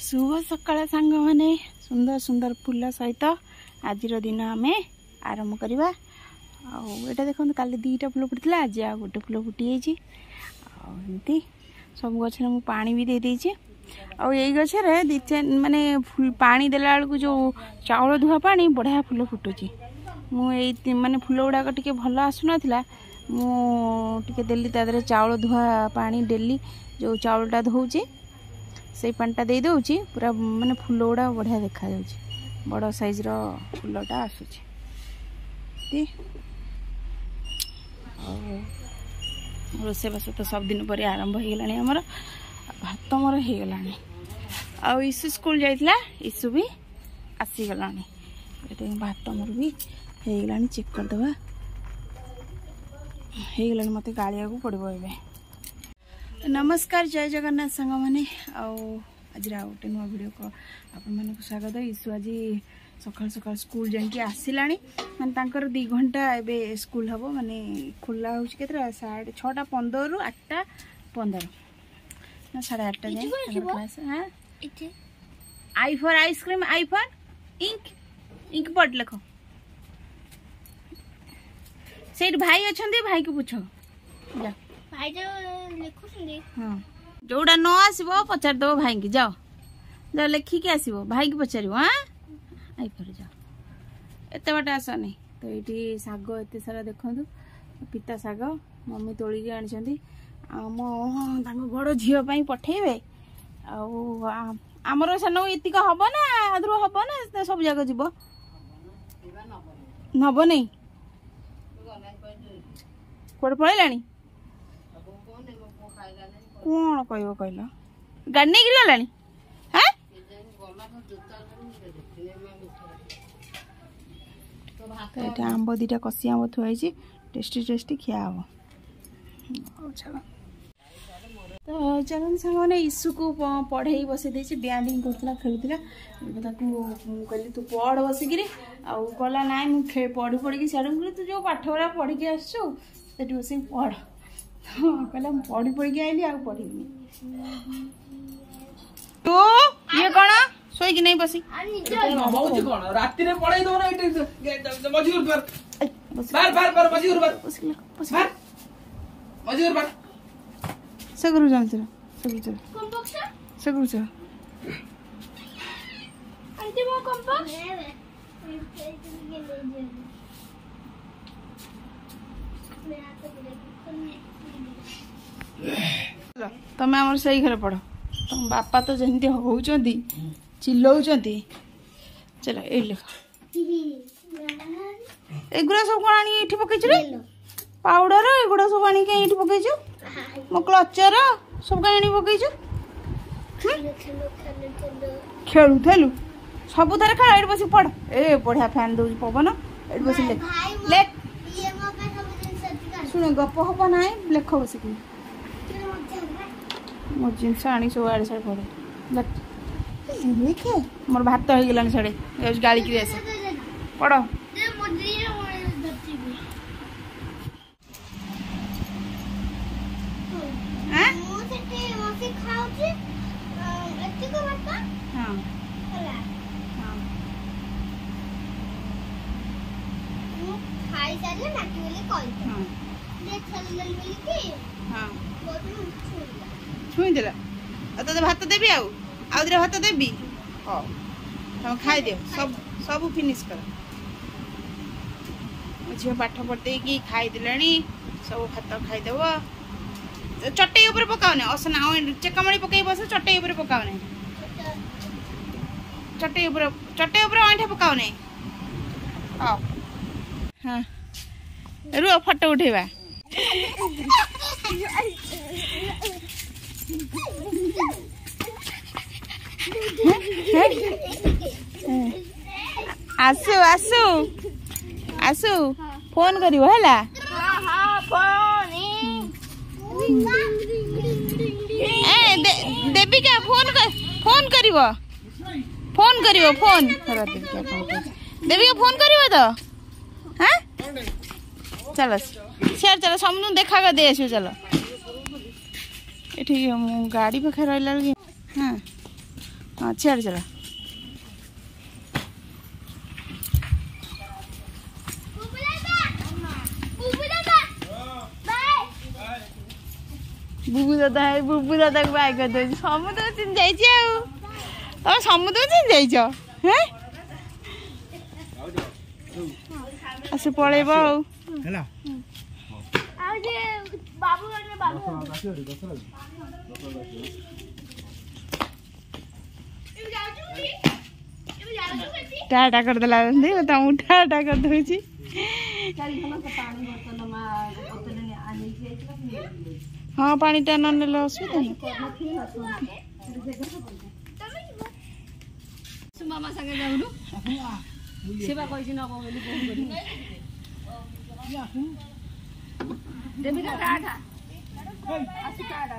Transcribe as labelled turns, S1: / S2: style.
S1: शुभ सकाळ सांग माने सुंदर सुंदर फूल सहित आज दिन आम आरंभ करवा। आटा देखो काली दीटा फूल फुटला आज आ गोटे फूल फुटी एमती सब गछ में पानी भी दे देइछि। आ यही गछरे दी माने पानी देला बेलू जो चाउल धुआ पानी बढ़िया फूल फुटुची। मुझे माने फूल गुड़ाक टे भल आसुना मुझे देली तादरे चाउल धुआ पानी डेली जो चाउलटा धोची से पानीटा दे दूची पूरा माने फूल गुड़ा बढ़िया देखा जाउची। बड़ साइज रो फूलटा आसुची। रोसे बास तो सब दिन पर आरंभ हो गलानी आमर भात मोर हो गलानी। आ ईसु स्कूल जाइतिला ईसु भी आसीगलानी भात मोर भी हो गलानी। चेक करदबा हो गलानी मते गाड़िया को पड़बो एबे। नमस्कार जय जगन्नाथ सांग माने आज गोटे नुआ वीडियो को आपण मानक स्वागत। ईसु आज सकाल सकाल स्कूल जाकि आसिलानी माने तांकर 2 घंटा एबे स्कूल हबो माने खुला हो केतरा 6:15 रु 8:15 ना 8:30 जाए क्लास। हां I for ice cream I for ink ink पट लिखो। सेठ भाई अछंदी भाई को पूछो जा भाई जो लिखु सुनी। हां जोड़ा न आसीबो पचार दो भाई की जाओ जा लिखी के आसीबो भाई की पचारिबो। हां आई पर जाओ एते बाटे आस नहीं तो ये साग एत सारा देखु पिता साग मम्मी तोलिकी आनी आम बड़ झील पठेबे। आमर सान इतिक हम ना आदर हम ना सब जाक जीव नब नहीं कौटे पलैला कौन कह कहल गाड़ी नहीं गला। तो आंब 2टा कसी आंब थुआई टेस्टी टेस्टी खिया हम। तो चलन सांग मैंने ईसु को पढ़े बसई दे डांडिंग करता खेलुला कहली तू पढ़ बसिक कहला ना मुझे पढ़ी पढ़ी सियाड़ तू जो पाठ गुरा पढ़ी के आसु बस पढ़ कहला पढ़ी पढ़ी आईली आ पढ़ी तू ये कौन सोई नहीं बसी
S2: रात रे पढ़ाई दो ना मजूर बार बार बार मजूर बार बार मजूर बार
S1: सगरू जान चलो सगरू चलो
S3: कौन बक्सा
S1: सगरू चलो
S3: आंटी वो कौन बक्स
S1: तमें आमर सही घर पढ़ तुम बापा तो जमी होती चिल्लाऊँच। चलो ये लिख एगुड़ा सब कौन आनी ये पकई पाउडर एगुड़ा सब आनी कहीं पकई मो क्लचर सब कहीं आनी पकई खेलु थेलु सब थारे खेल ये बस पढ़ ए बढ़िया फैन दौर पवन ये बस लेख शुण गप हम ना लेख बस मो जिनस आनी सब आड़े साड़े पड़े लिखे मोर भात हो गलानी साड़े गाड़ी की आस पढ़। छुई देला तो भात देवी आउे भात देवी हाँ तुम खाई दियो सब सब फिनिश कर झील पाठ पढ़ते खाई देलानी सब भात खाईदेव। चटई उपर पकाओने असना चेकमणी पकई बस चटई उपर पकाओने चटई उपर आंठा पकाओने। हाँ हाँ रुआ फोटो उठेवा आसु आसु आसु फोन करिवो हैला। ए देवी क्या फोन करिवो फोन करिवो फोन देवी का फोन करिवो तो। हाँ चलो सियार चलो समझ देखा कर दे आसो चलो ये गाड़ी पाखे रहा। हाँ हाँ छेड़ चला बुबू दादा है बुबू दादा को बाय कर दो समुद्र चिन जाइए और समुद्र चिन जाइछ हैं आसे पळेब
S3: ହେଲା
S4: ଆଉ ଯେ ବାବୁ ବାବୁ
S1: टाटा कर देला दे बता टाटा कर दोची हाँ पानी टा न नेले असुविधा नहीं
S4: ମାମା ସାଙ୍ଗେ ଯାଉନୁ ସେ ବା କହିଛି ନବ ବୋଲି ଫୋନ କରି ଦେବି ନା କାଢା ଆସି କାଢା